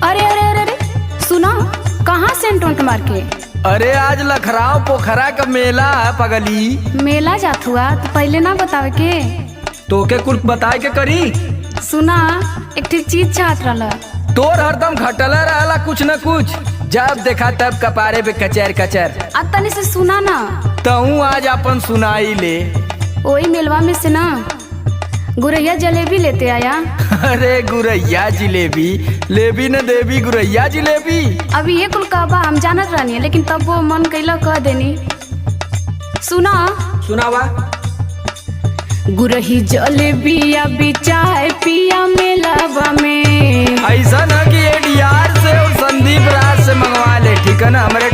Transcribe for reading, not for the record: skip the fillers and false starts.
अरे अरे अरे अरे सुना, कहाँ सेंट उंट मार के? अरे आज लखराव पोखरा का मेला है पगली। मेला जात हुआ तो पहले ना बतावे के? तोके कुछ बताए के करी। सुना, एक ठीक चीज चाहत रहा। तोर हरदम घटला रहला कुछ न कुछ, जब देखा तब कपारे पे कचर कचर। अब तनी से सुना ना। तहू आज अपन सुनाई ले। वही मेलवा में से ना गुरैया जलेबी लेते आया। अरे गुरैया जिलेबी लेबी न देवी, गुरैया जिलेबी। अभी ये कुल कहबा हम जानत रहनी है, लेकिन तब वो मन कैला कह देनी। सुना सुनावा। गुरही जलेबी अभी चाय पिया मेलावा में। ऐसा न कि एडीआर से और संदीप राज से मंगवा ले, ठीक है ना? हमारे